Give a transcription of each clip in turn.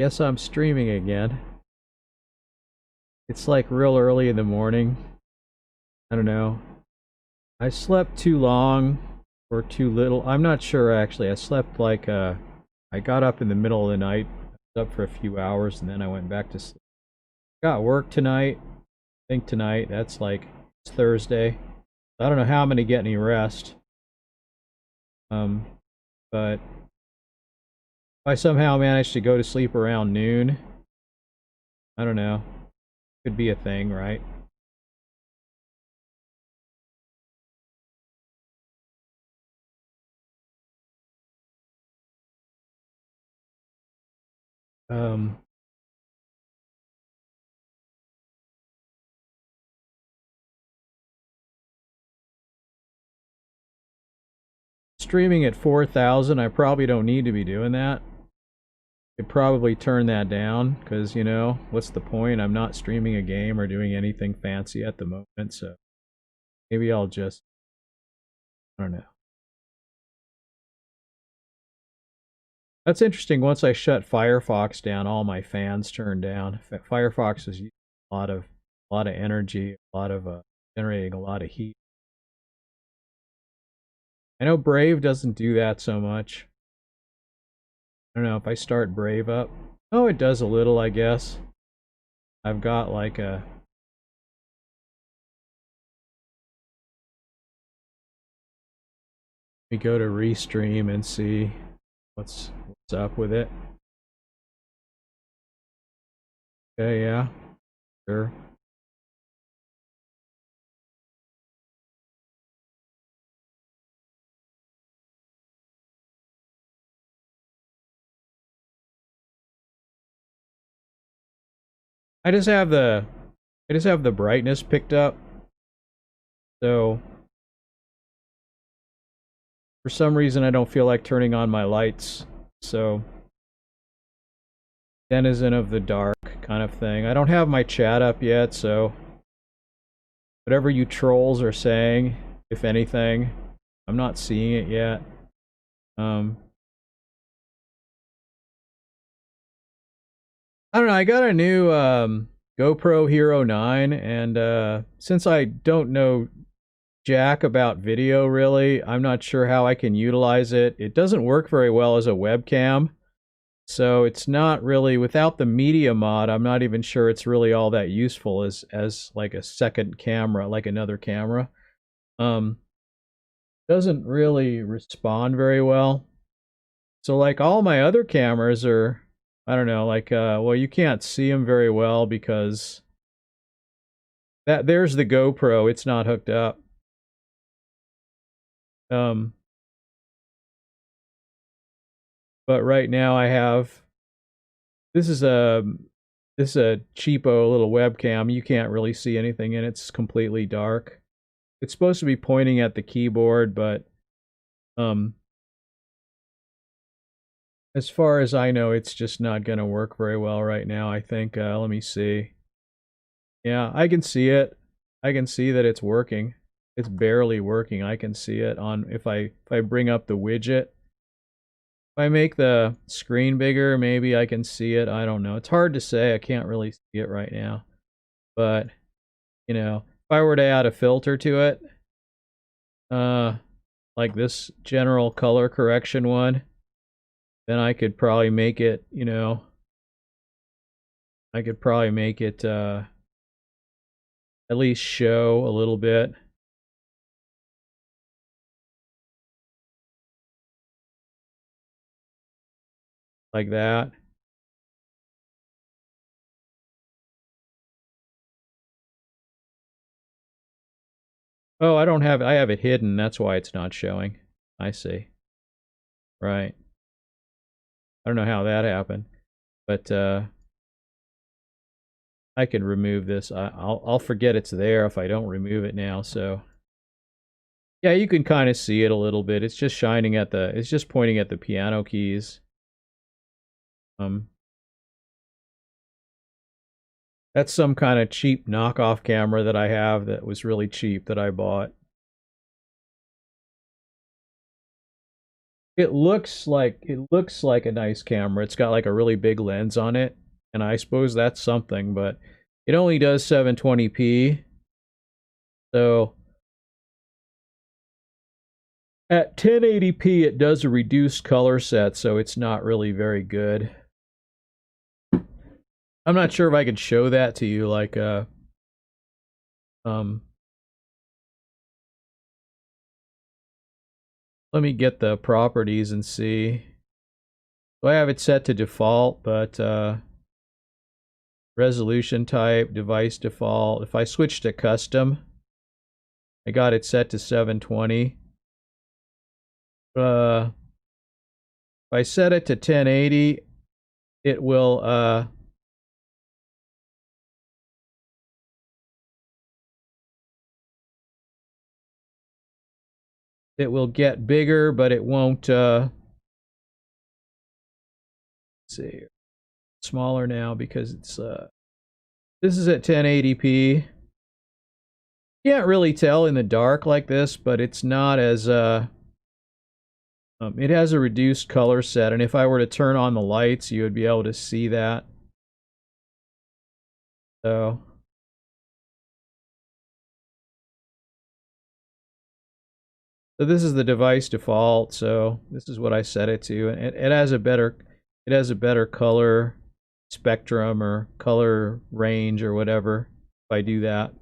Guess I'm streaming again. It's like real early in the morning. I don't know. I slept too long or too little. I'm not sure actually. I slept like I got up in the middle of the night, I was up for a few hours, and then I went back to sleep. Got work tonight. I think tonight. That's like it's Thursday. I don't know how I'm gonna get any rest. Um, but if I somehow manage to go to sleep around noon, I don't know. Could be a thing, right? Um, Streaming at 4,000, I probably don't need to be doing that. Could probably turn that down because, you know, what's the point? I'm not streaming a game or doing anything fancy at the moment, so maybe I'll just, I don't know. That's interesting. Once I shut Firefox down, all my fans turned down. Firefox is using a lot of energy, a lot of generating a lot of heat. I know Brave doesn't do that so much. I don't know if I start Brave up. Oh, it does a little, I guess. I've got like a we go to Restream and see what's up with it. Okay, yeah, sure. I just have the I just have the brightness picked up. So for some reason I don't feel like turning on my lights. So denizen of the dark kind of thing. I don't have my chat up yet, so whatever you trolls are saying, if anything, I'm not seeing it yet. Um I don't know, I got a new GoPro Hero 9 and since I don't know jack about video really, I'm not sure how I can utilize it. It doesn't work very well as a webcam. So it's not really without the media mod, I'm not even sure it's really all that useful as like a second camera, like another camera. Um doesn't really respond very well. So like all my other cameras are I don't know, like well you can't see them very well because there's the GoPro, it's not hooked up. Um but right now I have this is a cheapo little webcam. You can't really see anything in it. It's completely dark. It's supposed to be pointing at the keyboard, but um as far as I know, it's just not going to work very well right now. I think let me see. Yeah, I can see it. I can see that it's working. It's barely working. I can see it on if I bring up the widget. If I make the screen bigger, maybe I can see it. I don't know. It's hard to say. I can't really see it right now. But, you know, if I were to add a filter to it, uh, like this general color correction one, then I could probably make it, you know, I could probably make it at least show a little bit like that. Oh, I don't have I have it hidden. That's why it's not showing. I see. Right. I don't know how that happened, but I can remove this. I'll forget it's there if I don't remove it now. So yeah, you can kind of see it a little bit. It's just shining at the. It's just pointing at the piano keys. Um, that's some kind of cheap knockoff camera that I have that was really cheap that I bought. It looks like a nice camera. It's got like a really big lens on it, and I suppose that's something, but it only does 720p. So at 1080p it does a reduced color set, so it's not really very good. I'm not sure if I could show that to you, like um let me get the properties and see. So I have it set to default, but resolution type, device default. If I switch to custom, I got it set to 720. If I set it to 1080, it will get bigger, but it won't let's see, smaller now because it's this is at 1080p. Can't really tell in the dark like this, but it's not as it has a reduced color set, and if I were to turn on the lights, you would be able to see that. So this is the device default, so this is what I set it to, and it has a better color spectrum or color range or whatever if I do that.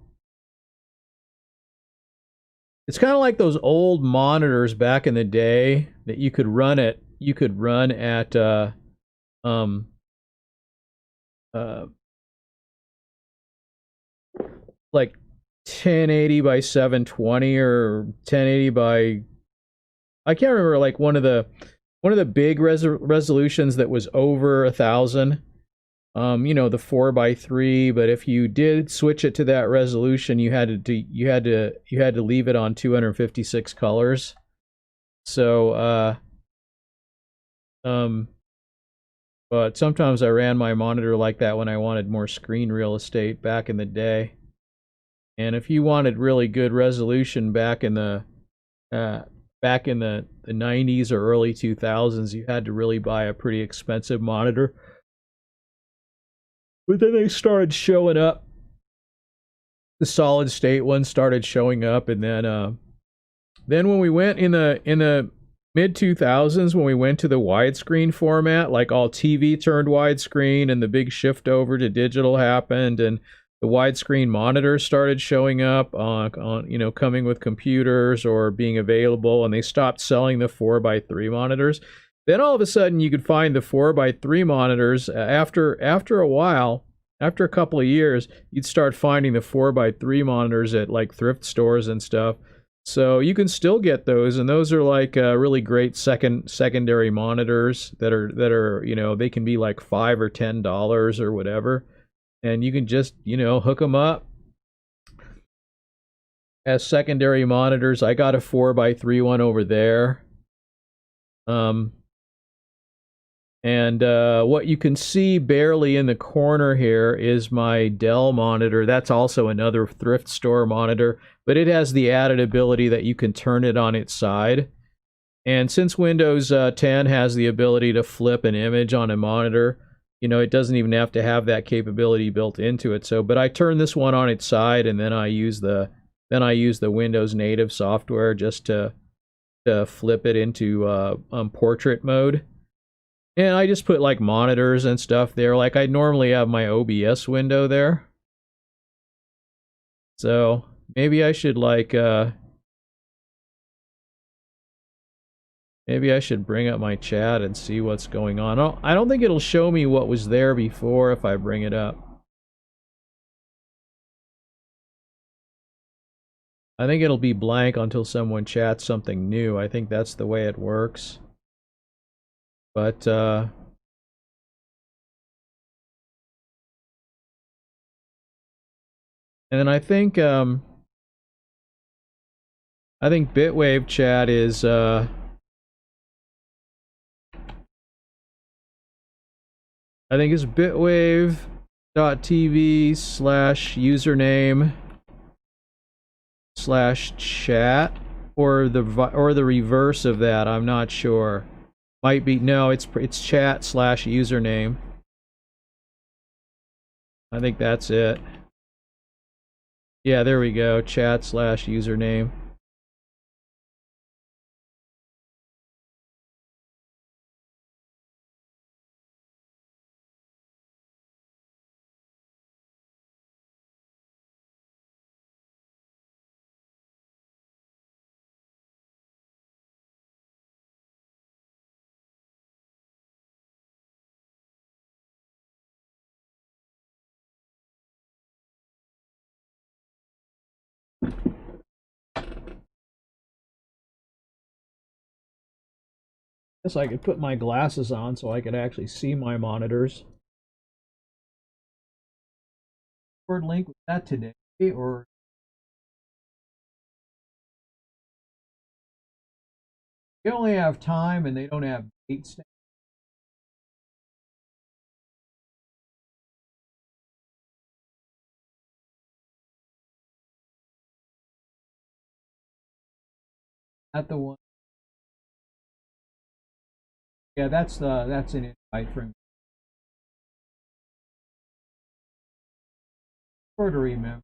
It's kind of like those old monitors back in the day that you could run at um uh like 1080 by 720 or 1080 by, I can't remember, like one of the big resolutions that was over 1,000. You know, the 4:3, but if you did switch it to that resolution, you had to leave it on 256 colors. So but sometimes I ran my monitor like that when I wanted more screen real estate back in the day. And if you wanted really good resolution back in the 90s or early 2000s, you had to really buy a pretty expensive monitor. But then they started showing up. The solid state ones started showing up, and then when we went in the mid 2000s, when we went to the widescreen format, like all TV turned widescreen, and the big shift over to digital happened, and the widescreen monitors started showing up on you know, coming with computers or being available, and they stopped selling the 4:3 monitors. Then all of a sudden you could find the 4:3 monitors after a while, after a couple of years, you'd start finding the 4:3 monitors at like thrift stores and stuff. So you can still get those, and those are like really great secondary monitors that are, you know, they can be like $5 or $10 or whatever, and you can just, you know, hook them up as secondary monitors. I got a 4:3 one over there. And what you can see barely in the corner here is my Dell monitor. That's also another thrift store monitor, but it has the added ability that you can turn it on its side. And since Windows 10 has the ability to flip an image on a monitor, you know, it doesn't even have to have that capability built into it. So, but I turn this one on its side, and then I use the Windows native software just to flip it into portrait mode. And I just put like monitors and stuff there. Like I normally have my OBS window there. So maybe I should like maybe I should bring up my chat and see what's going on. I don't think it'll show me what was there before if I bring it up. I think it'll be blank until someone chats something new. I think that's the way it works. But and then I think Bitwave chat is I think it's bitwave.tv/username/chat, or the reverse of that. I'm not sure. Might be, no, it's chat/username. I think that's it. Yeah, there we go. Chat/username. Guess I could put my glasses on so I could actually see my monitors. Word link, was that today or they only have time and they don't have dates? Not the one. Yeah, that's an invite from her to remember.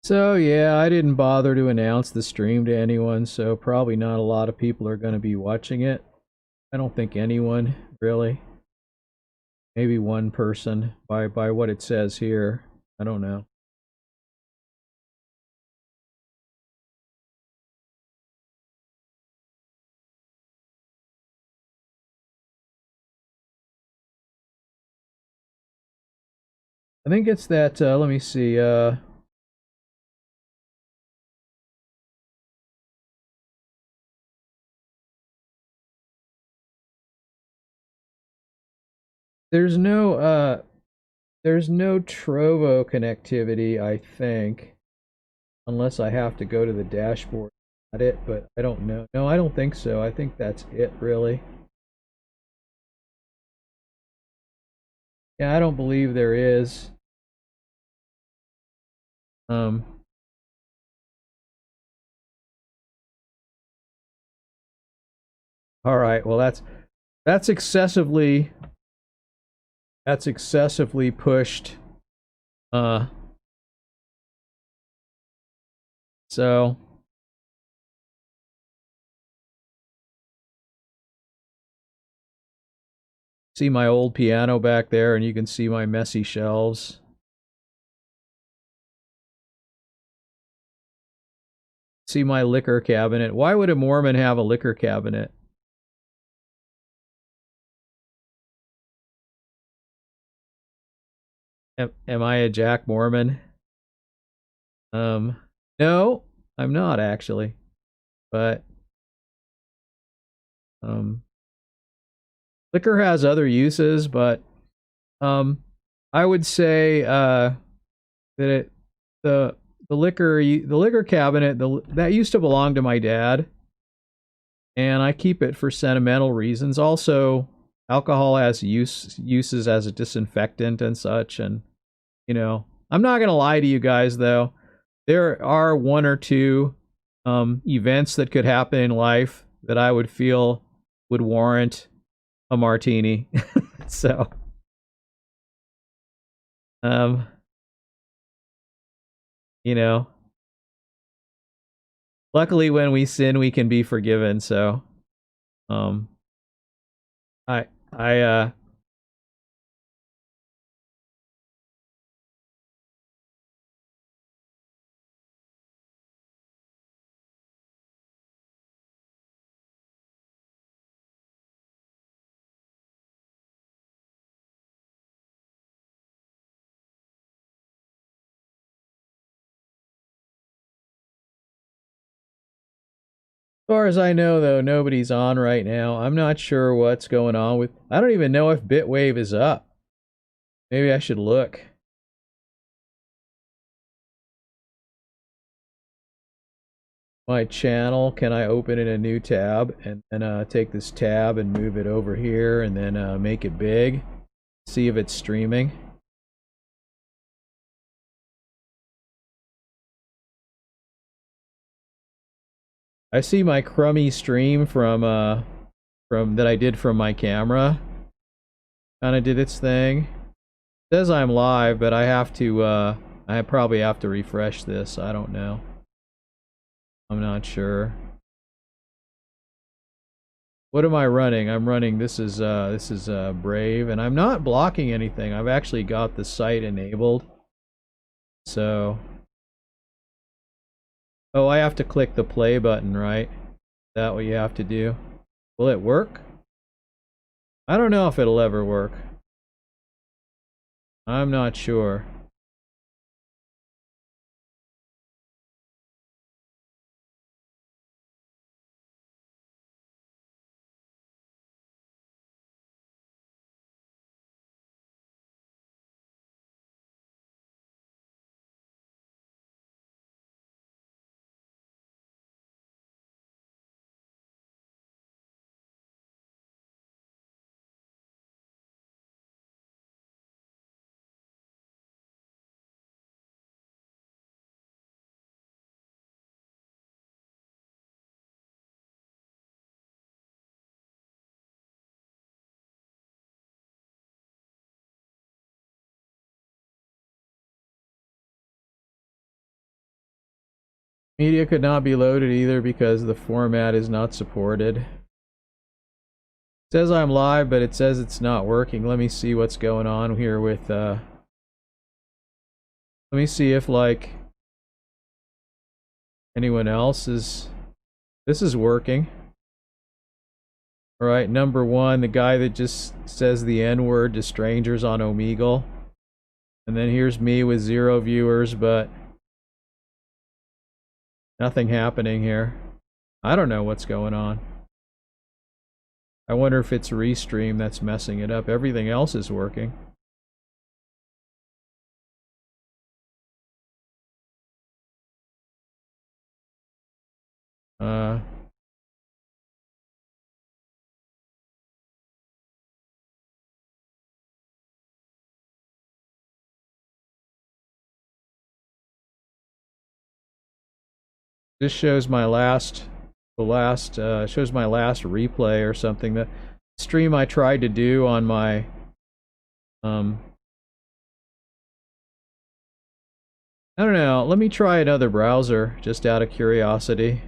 So yeah, I didn't bother to announce the stream to anyone, so probably not a lot of people are going to be watching it. I don't think anyone really. Maybe one person by what it says here. I don't know. I think it's that let me see there's no Trovo connectivity, I think, unless I have to go to the dashboard at it, but I don't know. No, I don't think so. I think that's it really. Yeah, I don't believe there is. Um all right, well that's excessively pushed. Uh so see my old piano back there, and you can see my messy shelves. See my liquor cabinet. Why would a Mormon have a liquor cabinet? Am I a Jack Mormon? Um, no, I'm not actually. But um, liquor has other uses, but um, I would say that the the liquor cabinet that used to belong to my dad, and I keep it for sentimental reasons. Also, alcohol has uses as a disinfectant and such, and you know, I'm not gonna lie to you guys though. There are one or two events that could happen in life that I would feel would warrant a martini. So, um, you know, luckily when we sin, we can be forgiven. So, um, I far as I know, though, nobody's on right now. I'm not sure what's going on with... I don't even know if Bitwave is up. Maybe I should look. My channel, can I open in a new tab and then take this tab and move it over here and then make it big? See if it's streaming. I see my crummy stream from that I did from my camera. Kinda did its thing. It says I'm live, but I have to I probably have to refresh this. I don't know. I'm not sure. What am I running? I'm running, this is Brave, and I'm not blocking anything. I've actually got the site enabled. So, oh, I have to click the play button, right? Is that what you have to do? Will it work? I don't know if it'll ever work. I'm not sure. Media could not be loaded either because the format is not supported. It says I'm live, but it says it's not working. Let me see what's going on here with let me see if like anyone else is... This is working. Alright, number one, the guy that just says the N-word to strangers on Omegle. And then here's me with 0 viewers, but nothing happening here. I don't know what's going on. I wonder if it's Restream that's messing it up. Everything else is working. This shows my last, shows my last replay or something. The stream I tried to do on my, I don't know. Let me try another browser, just out of curiosity.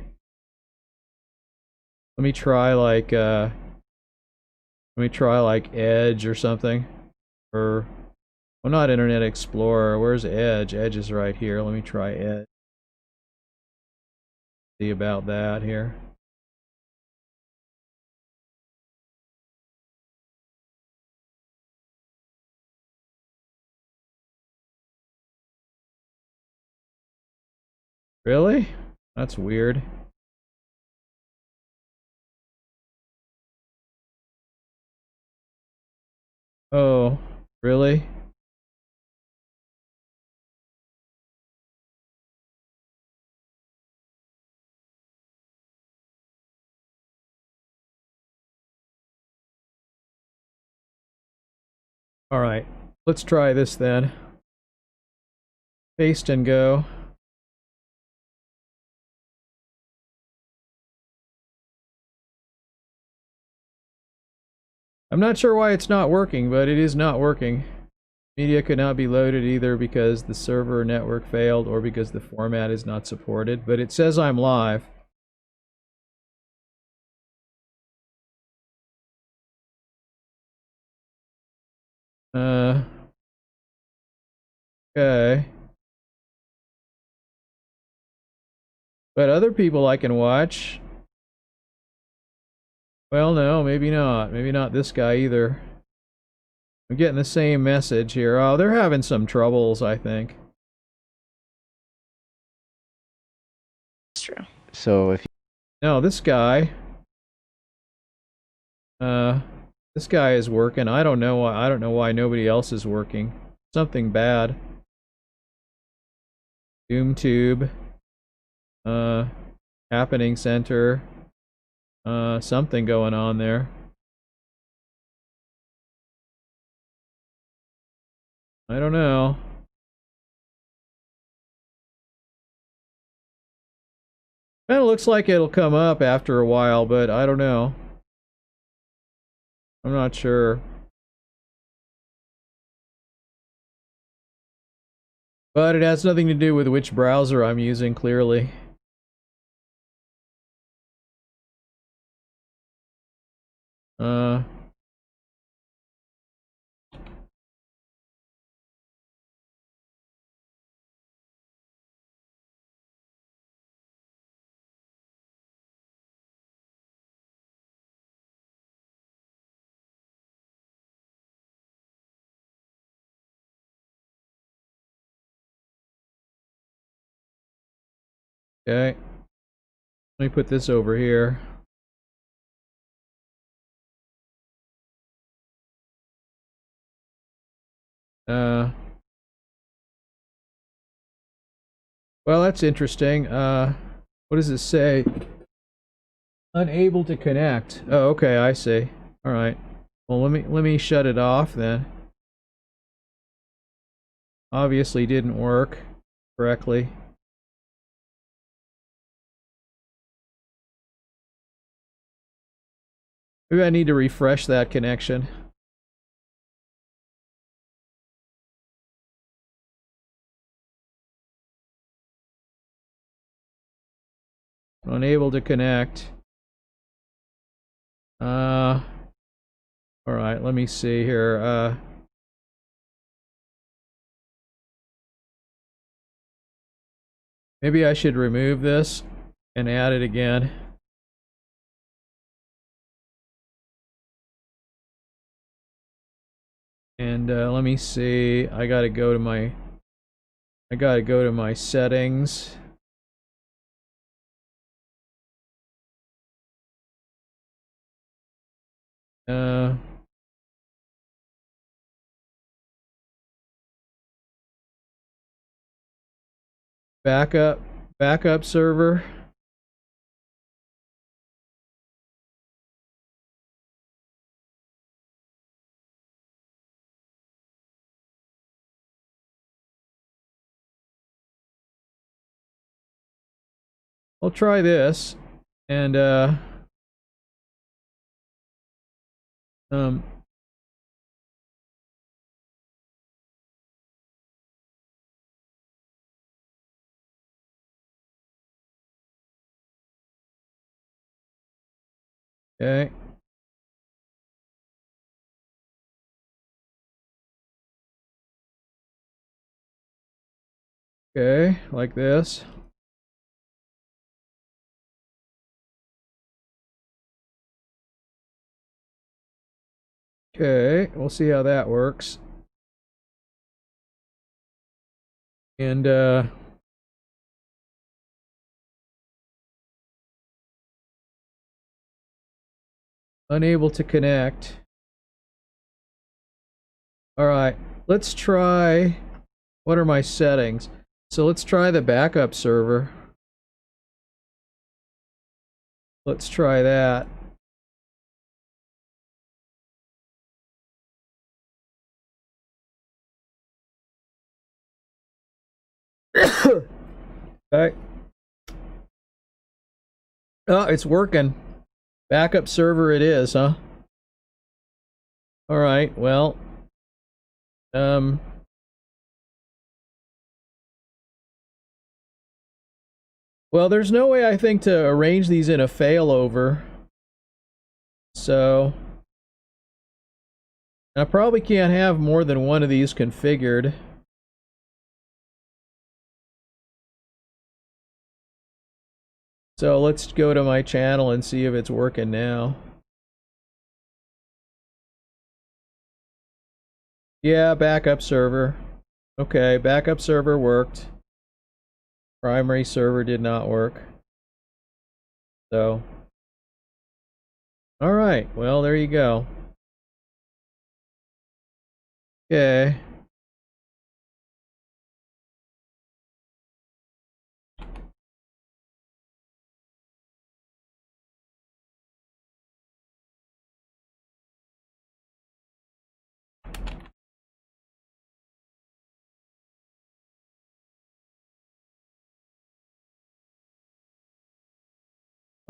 Let me try like Edge or something, or well, not Internet Explorer. Where's Edge? Edge is right here. Let me try Edge. See about that here. Really? That's weird. Oh, really? Alright, let's try this then. Paste and go. I'm not sure why it's not working, but it is not working. Media could not be loaded either because the server network failed or because the format is not supported, but it says I'm live. Okay. But other people I can watch. Well, no, maybe not. Maybe not this guy either. I'm getting the same message here. Oh, they're having some troubles, I think. It's true. So if No, this guy. This guy is working. I don't know why. I don't know why nobody else is working. Something bad. DoomTube. Uh, Happening Center. Something going on there. I don't know. It looks like it'll come up after a while, but I don't know. I'm not sure. But it has nothing to do with which browser I'm using, clearly. Uh... Okay. Let me put this over here. Well, that's interesting. What does it say? Unable to connect. Oh, okay, I see. All right. Well, let me shut it off then. Obviously didn't work correctly. Maybe I need to refresh that connection. Unable to connect. All right, let me see here. Maybe I should remove this and add it again. And let me see. I gotta go to my settings. Backup server. I'll try this, and um, okay. Okay, like this. Okay, we'll see how that works. And unable to connect. All right, let's try. What are my settings? So let's try the backup server. Let's try that. Okay. Oh, it's working. Backup server it is, huh? All right. Well, well, there's no way I think to arrange these in a failover. So I probably can't have more than one of these configured. So let's go to my channel and see if it's working now. Yeah, backup server. Okay, backup server worked. Primary server did not work. So, all right. Well, there you go. Okay.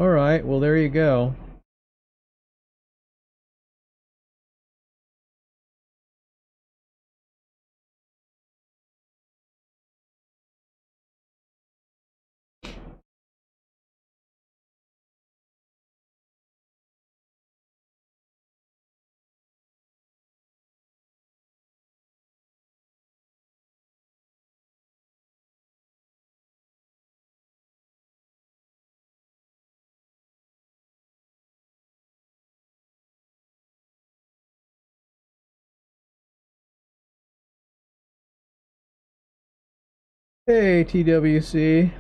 All right. Well, there you go. Hey, TWC.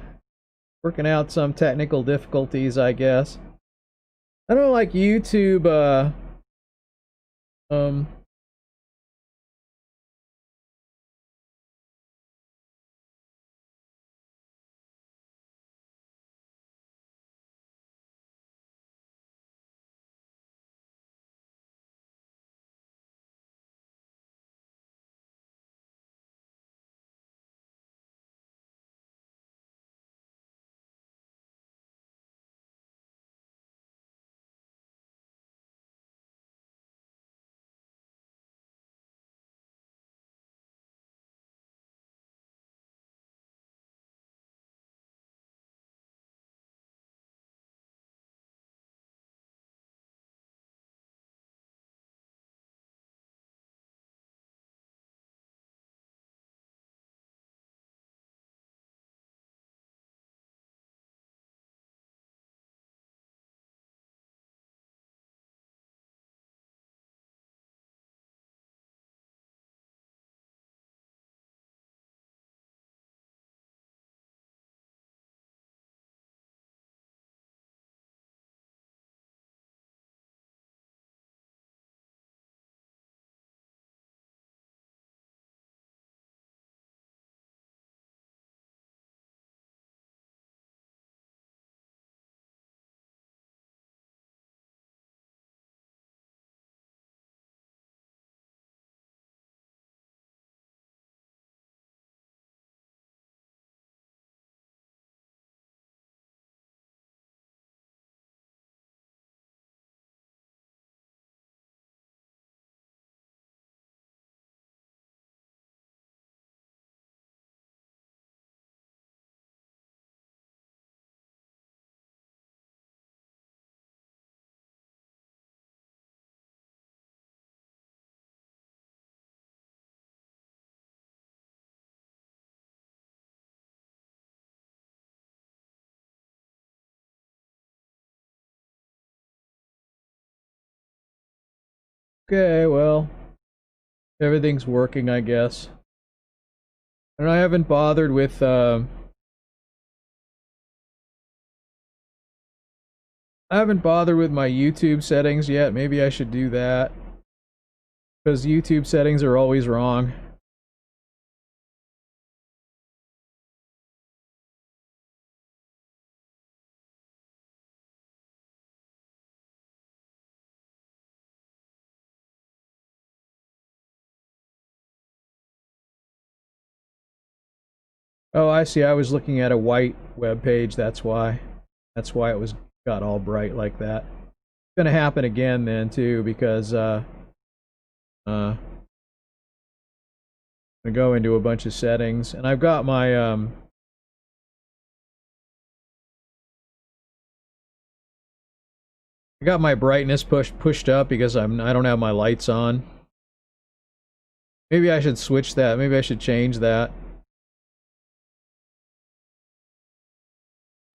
Working out some technical difficulties, I guess. I don't like YouTube, um, okay, well, everything's working, I guess. And I haven't bothered with, my YouTube settings yet. Maybe I should do that. Because YouTube settings are always wrong. Oh, I see. I was looking at a white web page. That's why. That's why it was got all bright like that. It's gonna happen again then too, because I'm gonna go into a bunch of settings, and I've got my I got my brightness pushed up because I don't have my lights on. Maybe I should switch that. Maybe I should change that.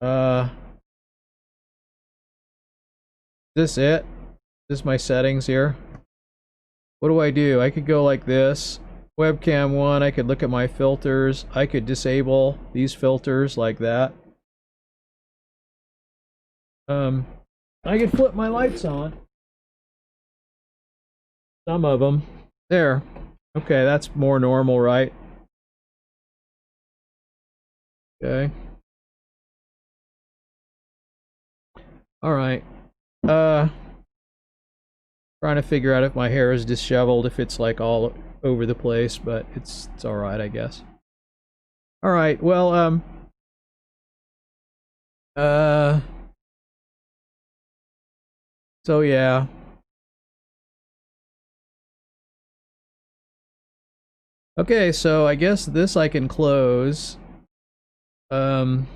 Uh, is this it? Is this my settings here? What do I do? I could go like this. Webcam 1, I could look at my filters. I could disable these filters like that. Um, I can flip my lights on. Some of them. There. Okay, that's more normal, right? Okay. All right. Uh, Trying to figure out if my hair is disheveled, if it's like all over the place, but it's all right, I guess. All right. Well, uh, so yeah. Okay, so I guess this I can close. Um,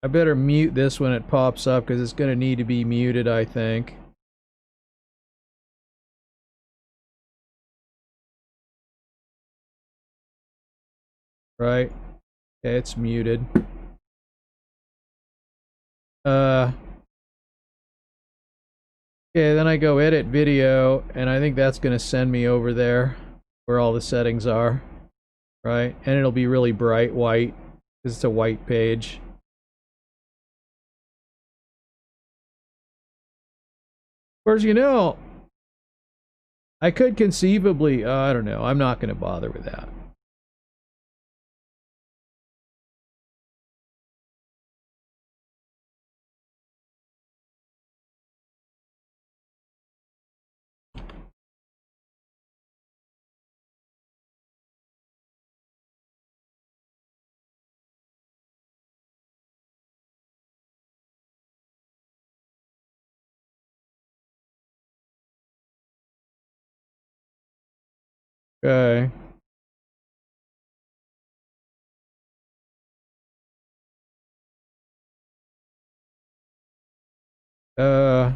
I better mute this when it pops up because it's going to need to be muted, I think. Right? Okay, it's muted. Uh, okay, then I go edit video, and I think that's going to send me over there where all the settings are. Right? And it'll be really bright white because it's a white page. Of course, you know, I could conceivably, I don't know, I'm not going to bother with that. Okay. Uh,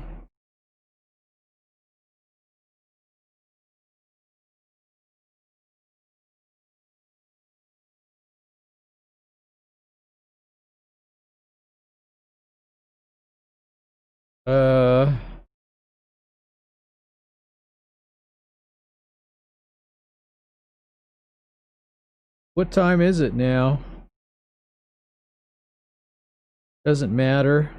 uh, what time is it now? Doesn't matter.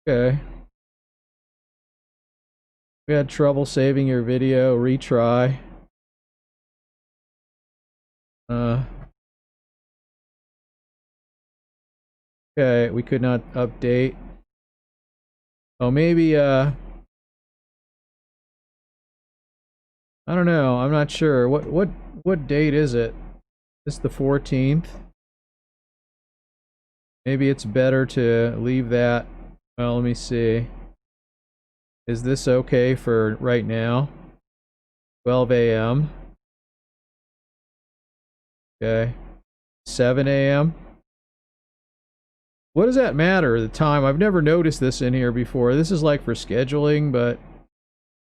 Okay. We had trouble saving your video. Retry. Uh, okay, we could not update. Oh, maybe, I don't know. I'm not sure. What date is it? It's the 14th. Maybe it's better to leave that. Well, let me see. Is this okay for right now? 12 a.m. Okay. 7 a.m. What does that matter, the time? I've never noticed this in here before. This is like for scheduling, but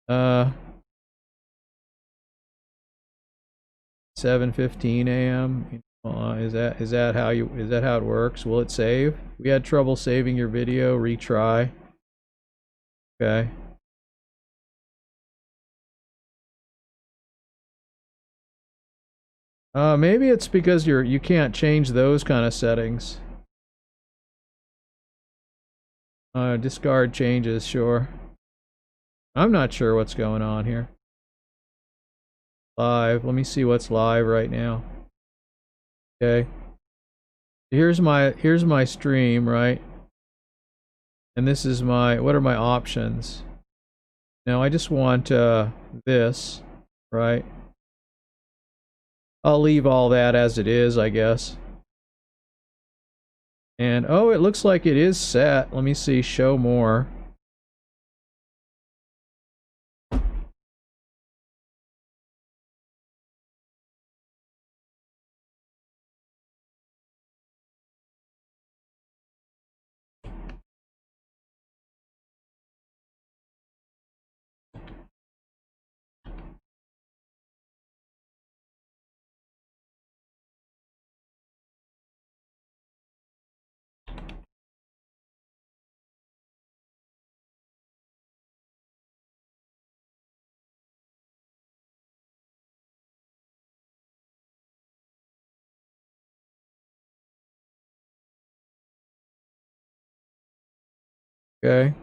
uh 7:15 a.m. Is that how it works? Will it save? We had trouble saving your video. Retry. Okay. Maybe it's because you can't change those kind of settings. Discard changes, sure. I'm not sure what's going on here. Live. Let me see what's live right now. Okay. Here's my stream, right? And this is what are my options? Now I just want this, right? I'll leave all that as it is, I guess. And oh, it looks like it is set. Let me see, show more. Okay.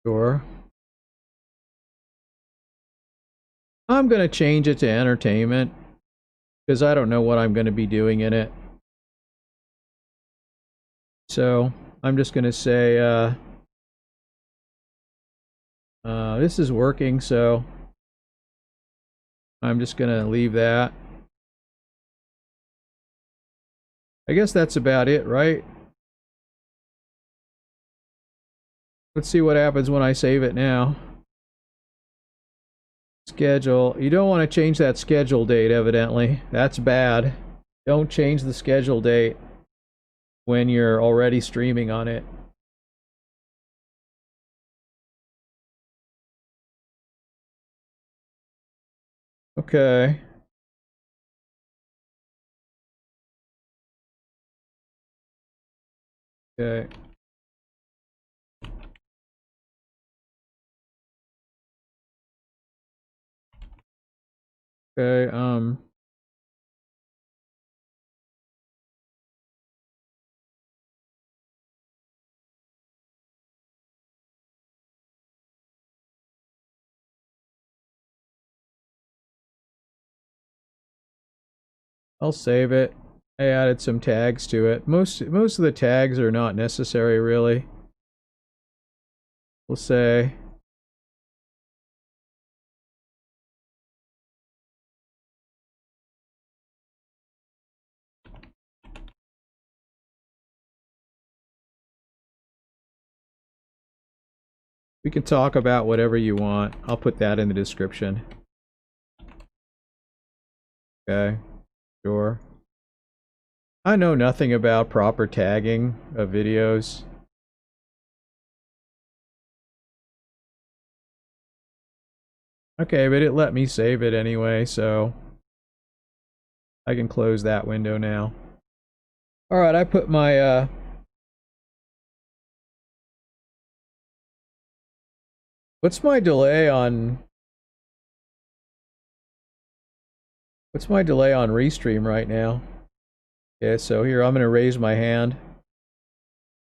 Sure. I'm going to change it to entertainment because I don't know what I'm going to be doing in it. So I'm just going to say, this is working, so I'm just going to leave that. I guess that's about it, right? Let's see what happens when I save it now. Schedule. You don't want to change that schedule date, evidently. That's bad. Don't change the schedule date when you're already streaming on it. Okay. Okay. Okay, I'll save it. I added some tags to it. Most of the tags are not necessary, really. We'll say we can talk about whatever you want. I'll put that in the description. Okay, sure. I know nothing about proper tagging of videos. Okay, but it let me save it anyway, so I can close that window now. Alright, I put my, what's my delay on... What's my delay on Restream right now? Okay, so here, I'm gonna raise my hand.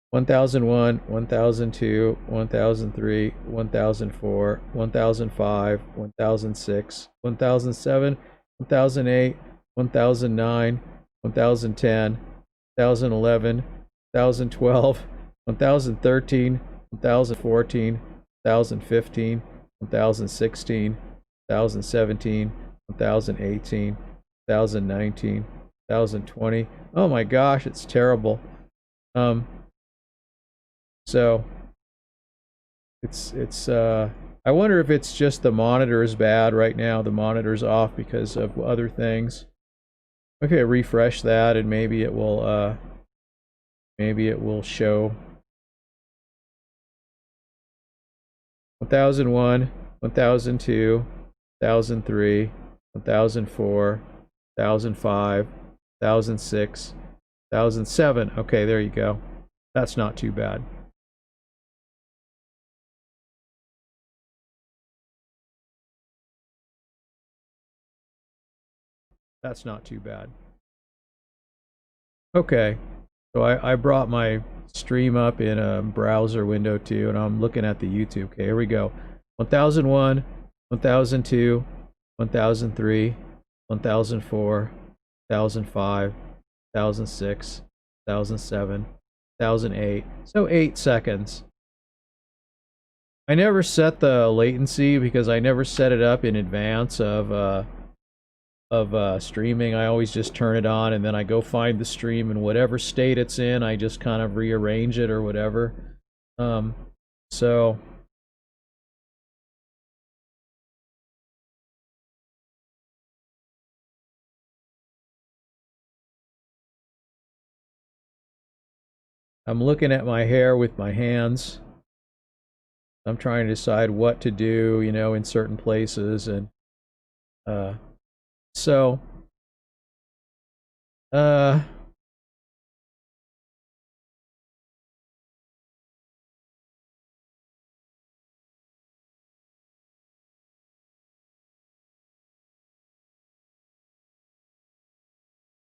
1001, 1002, 1003, 1004, 1005, 1006, 1007, 1008, 1009, 1010, 1011, 1012, 1013, 1014, 1015, 1016, 1017, 1018, 1019, 1020. Oh my gosh, it's terrible. So it's I wonder if it's just the monitor is bad right now. The monitor's off because of other things. Okay, refresh that and maybe it will show 1001, 1002, 1003, 1004, 1005, 1006, 1007. Okay, there you go. That's not too bad. That's not too bad. Okay, so I brought my stream up in a browser window too, and I'm looking at the YouTube. Okay, here we go. 1001, 1002, 1003, 1004, 1005, 1006, 1007, 1008. So 8 seconds. I never set the latency because I never set it up in advance of streaming. I always just turn it on and then I go find the stream in whatever state it's in. I just kind of rearrange it or whatever. So I'm looking at my hair with my hands. I'm trying to decide what to do, you know, in certain places, and uh, so uh,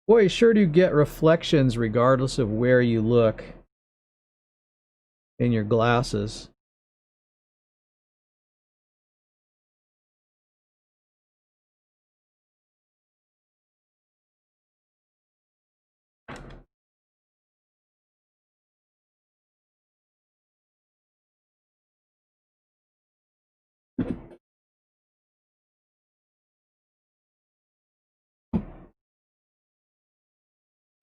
Boy, you sure do get reflections regardless of where you look in your glasses.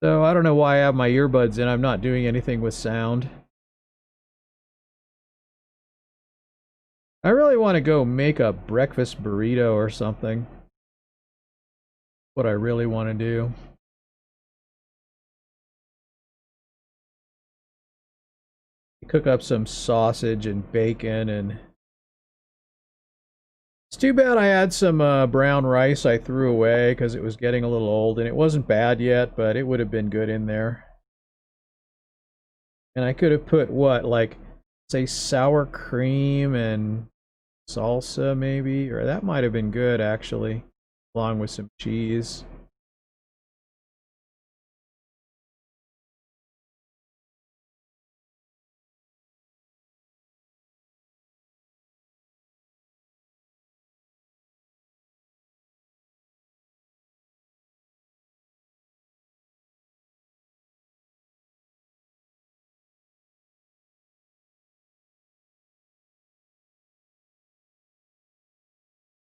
So I don't know why I have my earbuds in. I'm not doing anything with sound. I really want to go make a breakfast burrito or something. What I really want to do. Cook up some sausage and bacon, and it's too bad I had some brown rice I threw away because it was getting a little old, and it wasn't bad yet, but it would have been good in there. And I could have put what, like, say sour cream and salsa maybe, or that might have been good actually, along with some cheese.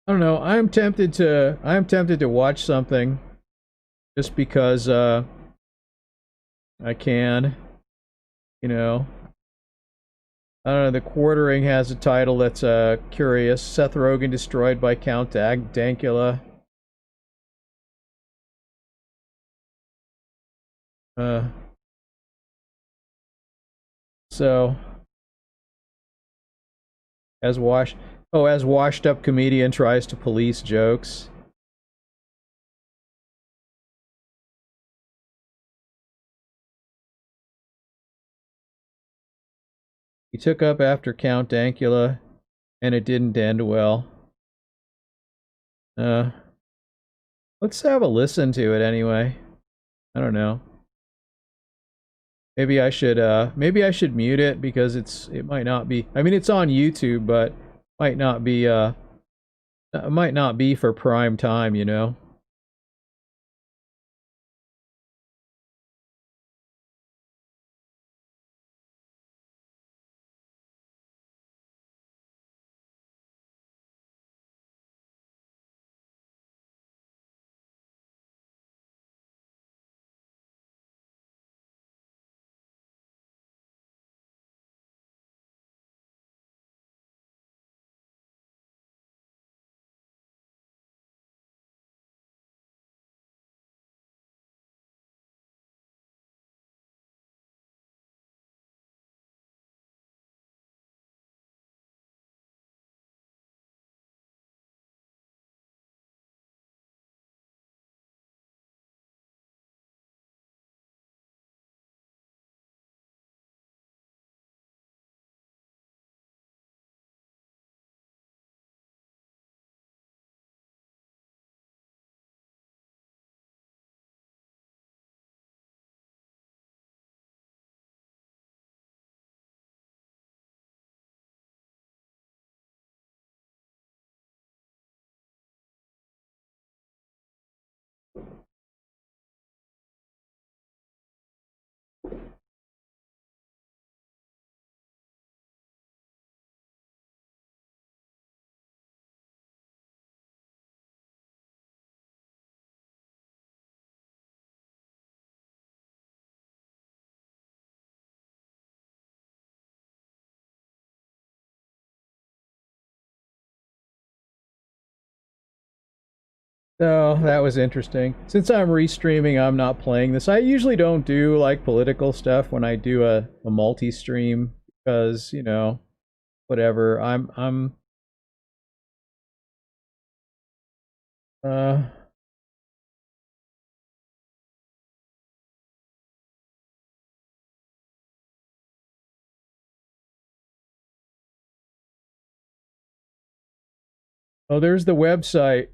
I don't know. I'm tempted to watch something just because I can, you know. I don't know, the Quartering has a title that's curious. Seth Rogen destroyed by Count Dankula. Uh so as washed as washed up comedian tries to police jokes. He took up after Count Dankula and it didn't end well. Uh let's have a listen to it anyway. I don't know. Maybe I should mute it because it might not be. I mean, it's on YouTube, but might not be might not be for prime time, you know. So that was interesting. Since I'm restreaming, I'm not playing this. I usually don't do like political stuff when I do a multi-stream because, you know, whatever. I'm uh oh, there's the website.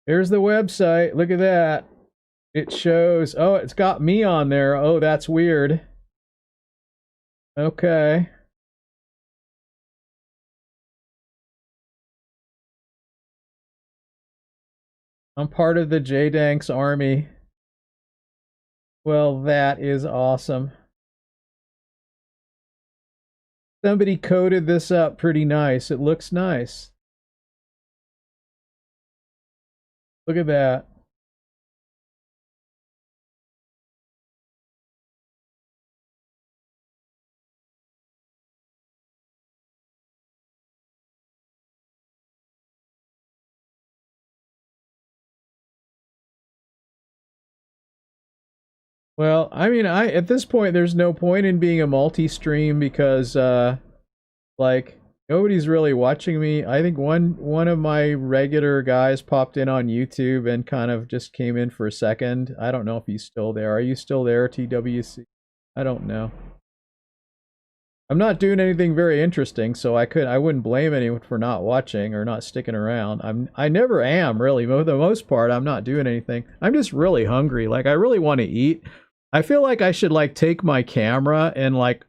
Here's the website. Look at that. It shows. Oh, it's got me on there. Oh, that's weird. Okay. I'm part of the JDanks army. Well, that is awesome. Somebody coded this up pretty nice. It looks nice. Look at that. Well, I mean, I at this point there's no point in being a multi-stream because like nobody's really watching me. I think one of my regular guys popped in on YouTube and kind of just came in for a second. I don't know if he's still there. Are you still there, TWC? I don't know. I'm not doing anything very interesting, so I wouldn't blame anyone for not watching or not sticking around. I never am really. For the most part, I'm not doing anything. I'm just really hungry. Like I really want to eat. I feel like I should like take my camera and like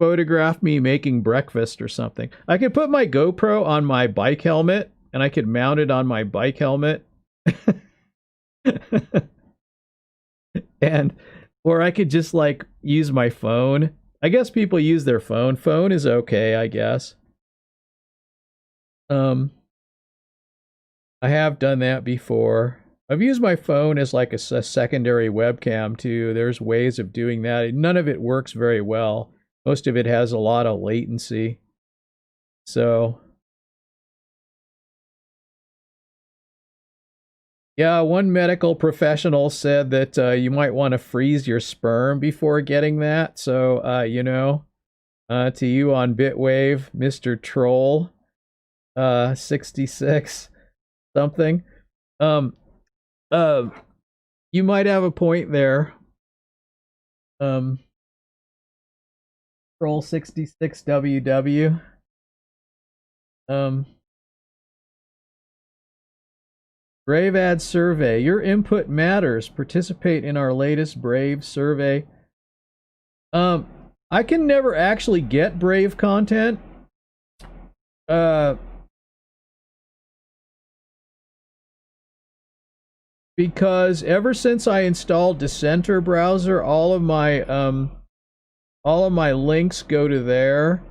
photograph me making breakfast or something. I could put my GoPro on my bike helmet and I could mount it on my bike helmet. And or I could just like use my phone. I guess people use their phone. Phone is okay, I guess. Um I have done that before. I've used my phone as like a secondary webcam too. There's ways of doing that. None of it works very well. Most of it has a lot of latency. So, yeah, one medical professional said that you might want to freeze your sperm before getting that. So, to you on Bitwave, Mr. Troll, 66 something. Um, uh, you might have a point there. Troll 66WW. Um, Brave Ad Survey. Your input matters. Participate in our latest Brave survey. I can never actually get Brave content. Because ever since I installed Dissenter browser, all of my links go to there.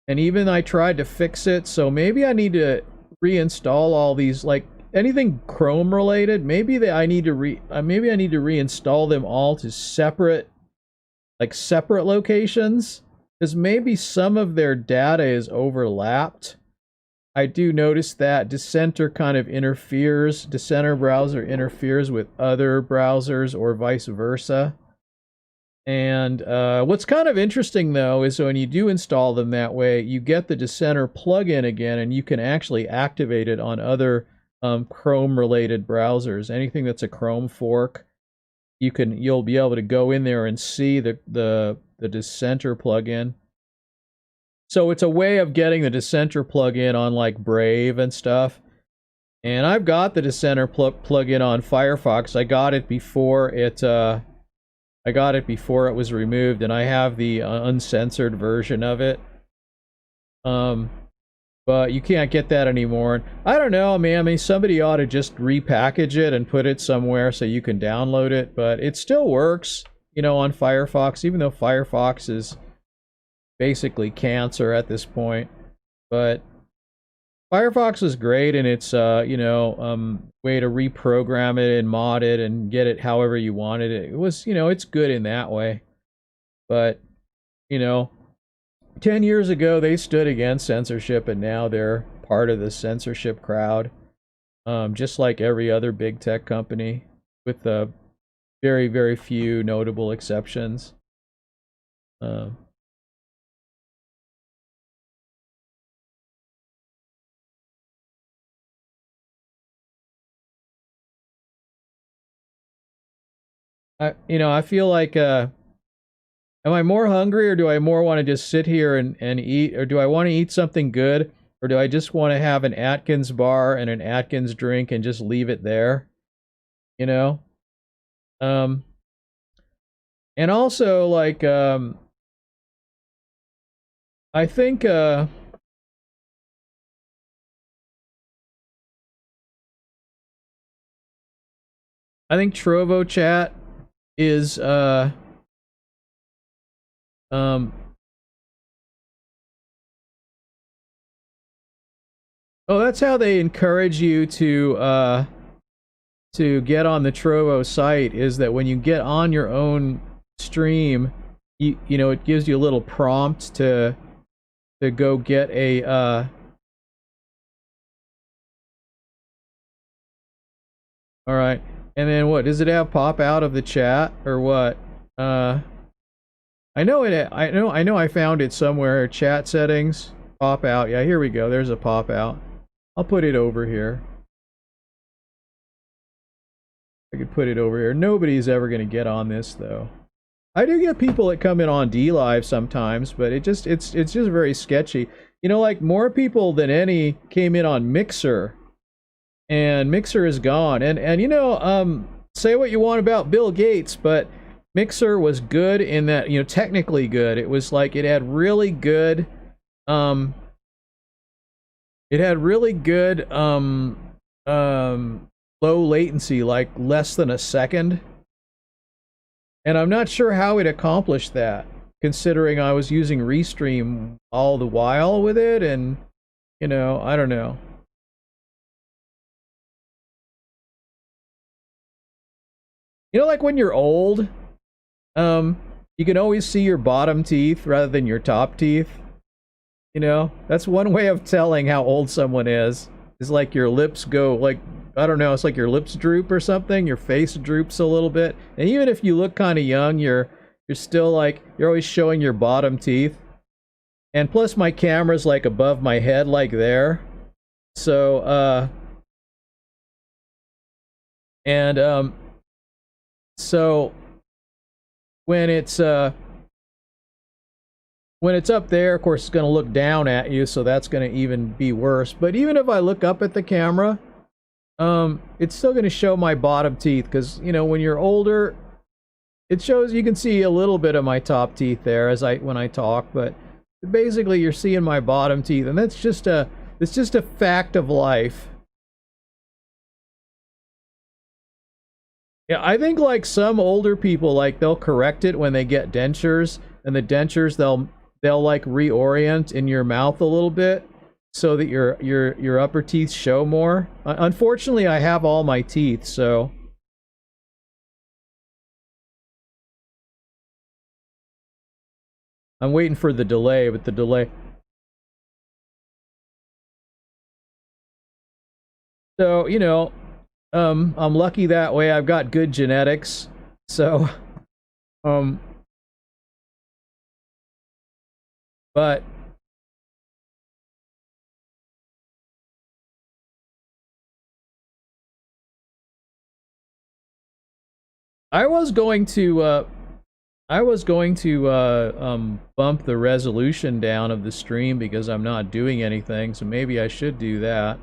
And even I tried to fix it, so maybe I need to reinstall all these, like anything Chrome related. Maybe I need to reinstall them all to separate locations, because maybe some of their data is overlapped. I do notice that Dissenter browser interferes with other browsers or vice versa. And what's kind of interesting, though, is when you do install them that way, you get the Dissenter plugin again, and you can actually activate it on other Chrome-related browsers. Anything that's a Chrome fork, you'll be able to go in there and see the Dissenter plugin. So it's a way of getting the Dissenter plugin on like Brave and stuff. And I've got the Dissenter plugin on Firefox. I got it before it was removed, and I have the uncensored version of it. But you can't get that anymore. I don't know, man. I mean, somebody ought to just repackage it and put it somewhere so you can download it. But it still works, on Firefox, even though Firefox is basically cancer at this point. But Firefox is great in its way to reprogram it and mod it and get it however you wanted it. It was, it's good in that way. But 10 years ago they stood against censorship, and now they're part of the censorship crowd. Just like every other big tech company, with very, very few notable exceptions. I feel like, am I more hungry, or do I more want to just sit here and eat, or do I want to eat something good? Or do I just want to have an Atkins bar and an Atkins drink and just leave it there? You know? Um, and also, like, I think, Trovo chat is, um, oh, that's how they encourage you to get on the Trovo site, is that when you get on your own stream, you know, it gives you a little prompt to go get a all right. And then what? Does it have pop out of the chat or what? I know it. I know I found it somewhere. Chat settings, pop out. Yeah, here we go. There's a pop out. I'll put it over here. I could put it over here. Nobody's ever going to get on this though. I do get people that come in on D Live sometimes, but it's just very sketchy. You know, like more people than any came in on Mixer, and Mixer is gone. And you know, say what you want about Bill Gates, but Mixer was good in that, you know, technically good. It was like it had really good low latency, like less than a second. And I'm not sure how it accomplished that, considering I was using Restream all the while with it, and, you know, I don't know. You know, like when you're old, you can always see your bottom teeth rather than your top teeth. You know, that's one way of telling how old someone is like your lips go, like, I don't know, it's like your lips droop or something, your face droops a little bit. And even if you look kind of young, you're still like, you're always showing your bottom teeth. And plus my camera's like above my head, like there. So, so when it's up there, of course, it's going to look down at you, so that's going to even be worse. But even if I look up at the camera, it's still going to show my bottom teeth, because, you know, when you're older, it shows, you can see a little bit of my top teeth there when I talk, but basically you're seeing my bottom teeth, and it's just a fact of life. Yeah, I think like some older people, like they'll correct it when they get dentures, and the dentures they'll like reorient in your mouth a little bit so that your upper teeth show more. Unfortunately, I have all my teeth, so I'm waiting for the delay, but the delay. So, you know, I'm lucky that way. I've got good genetics. So, but I was going to bump the resolution down of the stream because I'm not doing anything, so maybe I should do that.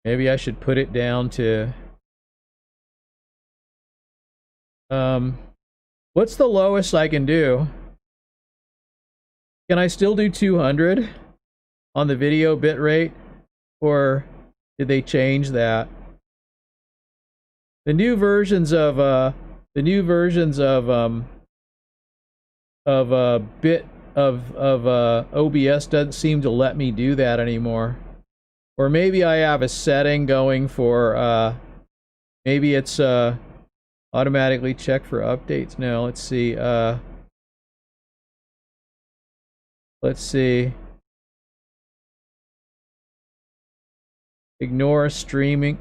Maybe I should put it down to what's the lowest I can do? Can I still do 200 on the video bitrate, or did they change that? The new versions of OBS doesn't seem to let me do that anymore. Or maybe I have a setting going for maybe it's automatically check for updates. No, let's see. Let's see. Ignore streaming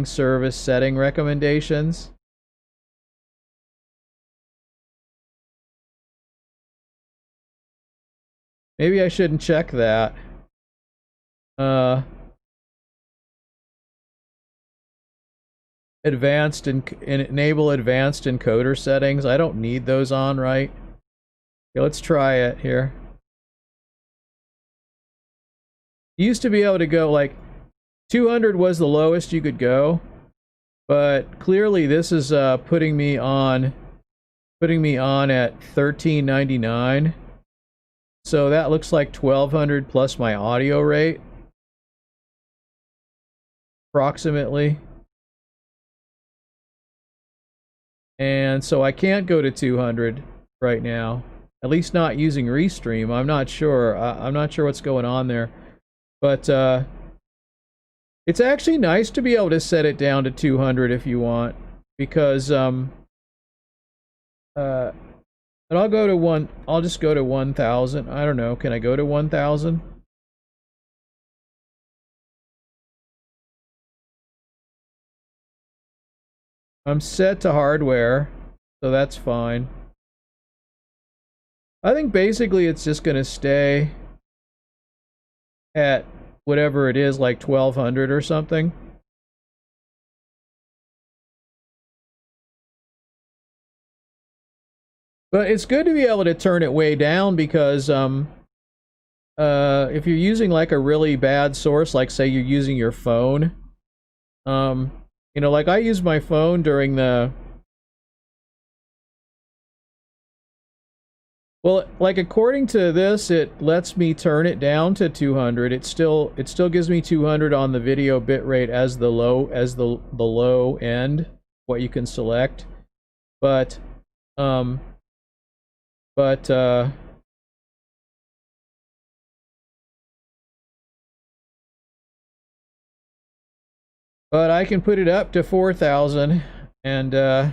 service setting recommendations. Maybe I shouldn't check that. Advanced and enable advanced encoder settings. I don't need those on, right? Okay, let's try it here. You used to be able to go like 200 was the lowest you could go, but clearly this is putting me on at 1399. So that looks like 1200 plus my audio rate, approximately. And so I can't go to 200 right now, at least not using Restream. I'm not sure. I'm not sure what's going on there, but it's actually nice to be able to set it down to 200 if you want, because and I'll go to I'll just go to 1000. I don't know. Can I go to 1000? I'm set to hardware, so that's fine. I think basically it's just going to stay at whatever it is, like 1200 or something. But it's good to be able to turn it way down, because if you're using like a really bad source, like say you're using your phone, you know, like I use my phone during the, well, like according to this, it lets me turn it down to 200. It still gives me 200 on the video bitrate as the low end, what you can select. But I can put it up to 4000, and okay,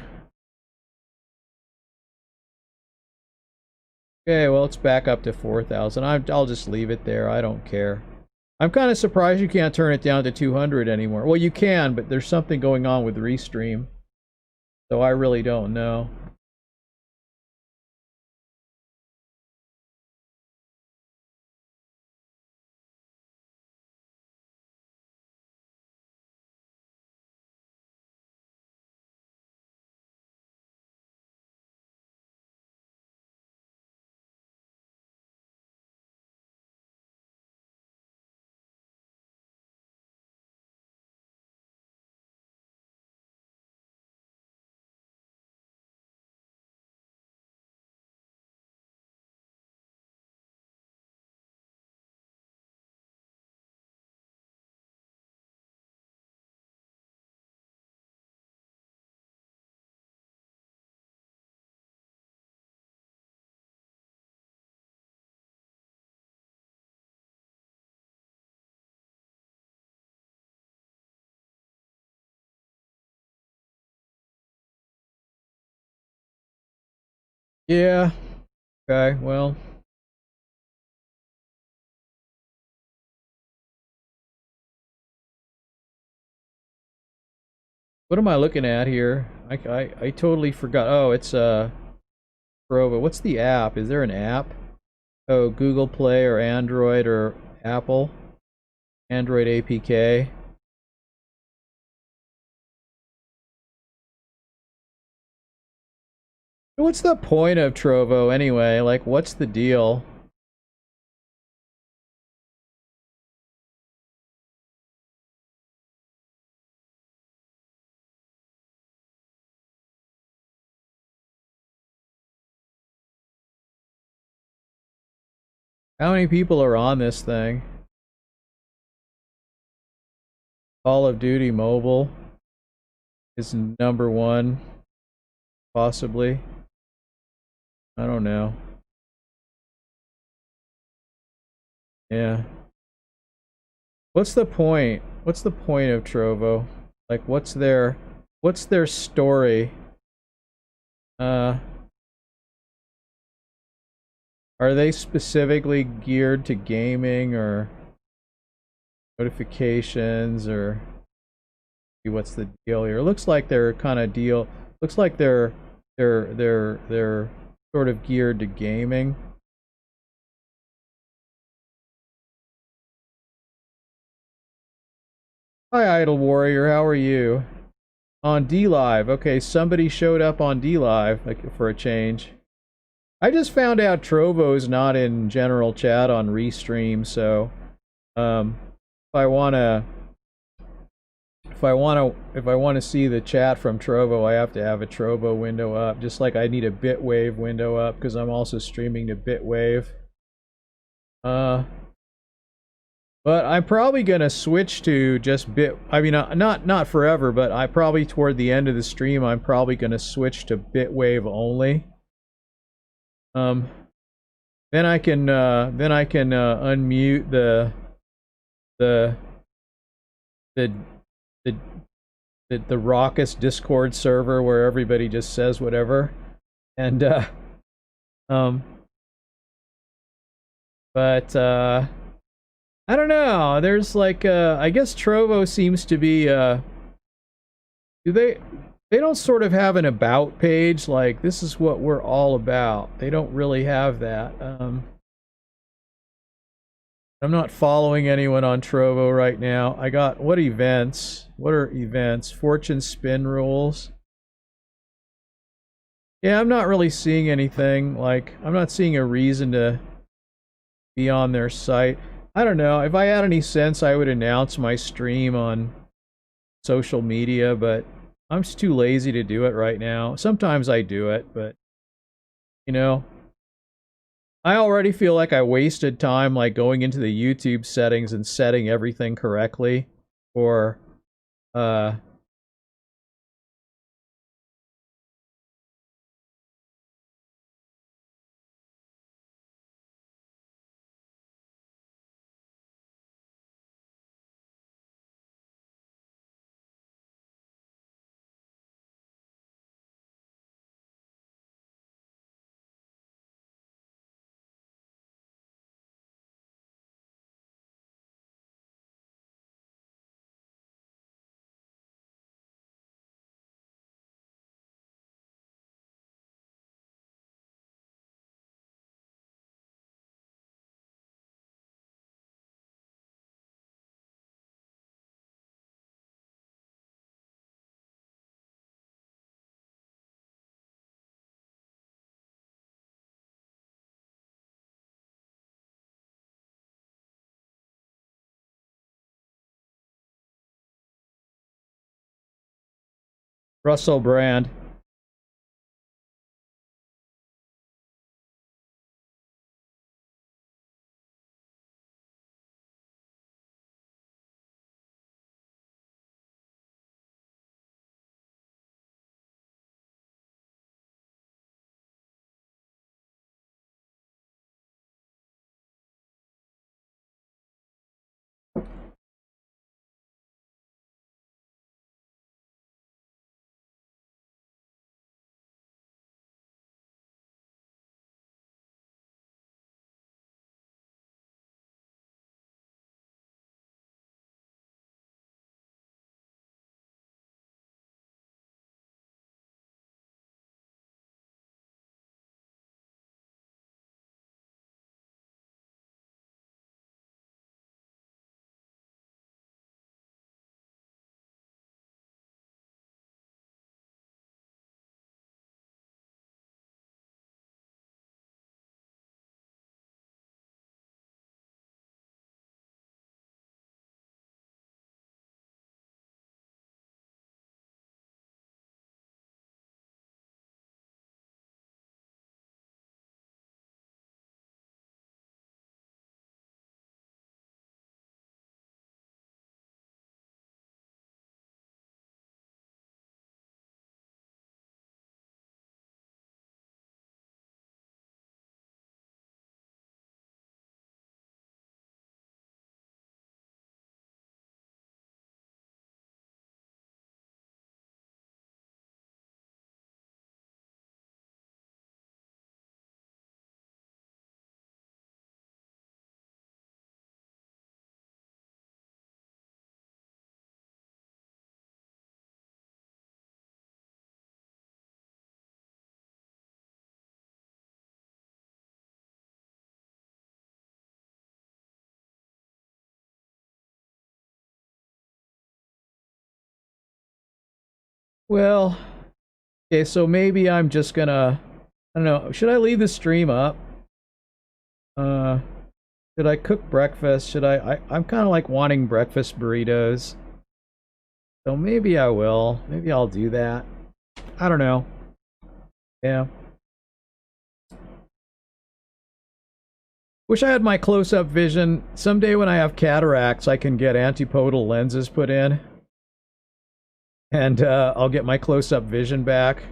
well, it's back up to 4000. I'll just leave it there. I don't care. I'm kind of surprised you can't turn it down to 200 anymore. Well, you can, but there's something going on with Restream, so I really don't know. Yeah. Okay, well. What am I looking at here? I totally forgot. Oh, it's Trovo. What's the app? Is there an app? Oh, Google Play or Android or Apple? Android APK. What's the point of Trovo anyway? Like, what's the deal? How many people are on this thing? Call of Duty Mobile is #1, possibly. I don't know. Yeah. What's the point? What's the point of Trovo? Like, what's their story? Are they specifically geared to gaming or notifications, or what's the deal here? It looks like they're kind of looks like they're sort of geared to gaming. Hi, Idle Warrior, how are you? On D Live. Okay, somebody showed up on D Live, like, for a change. I just found out Trovo's not in general chat on Restream, so If I wanna if I wanna see the chat from Trovo, I have to have a Trovo window up, just like I need a Bitwave window up because I'm also streaming to Bitwave. But I'm probably gonna switch to just I mean, not forever, but I probably toward the end of the stream, I'm probably gonna switch to Bitwave only. Um, then I can unmute the the the the raucous Discord server where everybody just says whatever, and um, but I don't know. There's like I guess Trovo seems to be do they don't sort of have an about page like this is what we're all about. They don't really have that. I'm not following anyone on Trovo right now. I got what events? What are events? Fortune spin rules. Yeah, I'm not really seeing anything. Like I'm not seeing a reason to be on their site. I don't know. If I had any sense, I would announce my stream on social media, but I'm just too lazy to do it right now. Sometimes I do it, but you know, I already feel like I wasted time like going into the YouTube settings and setting everything correctly for Russell Brand. Well, okay, so maybe I'm just gonna I don't know, should I leave the stream up? Should I cook breakfast? Should I'm kind of like wanting breakfast burritos. So maybe I will. Maybe I'll do that. I don't know. Yeah. Wish I had my close-up vision. Someday when I have cataracts, I can get antipodal lenses put in. And I'll get my close-up vision back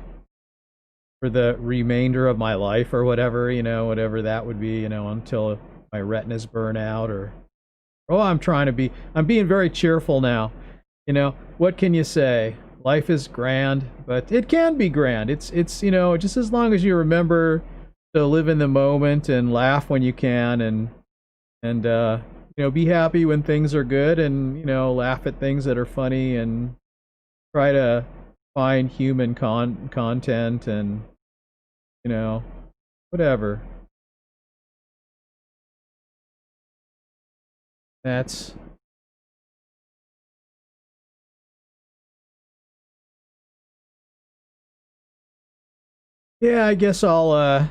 for the remainder of my life or whatever, whatever that would be, until my retinas burn out or... Oh, I'm being very cheerful now. What can you say? Life is grand, but it can be grand. It's just as long as you remember to live in the moment and laugh when you can and be happy when things are good and, laugh at things that are funny and try to find human content and, whatever. That's Yeah, I guess I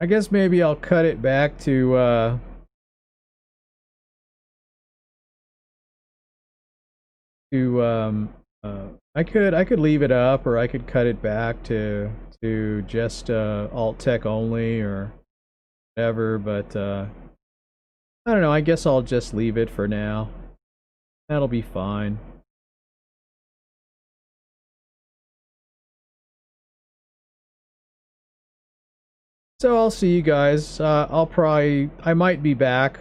guess maybe I'll cut it back to I could leave it up or I could cut it back to just alt tech only or whatever, but I don't know, I guess I'll just leave it for now. That'll be fine. So I'll see you guys. I might be back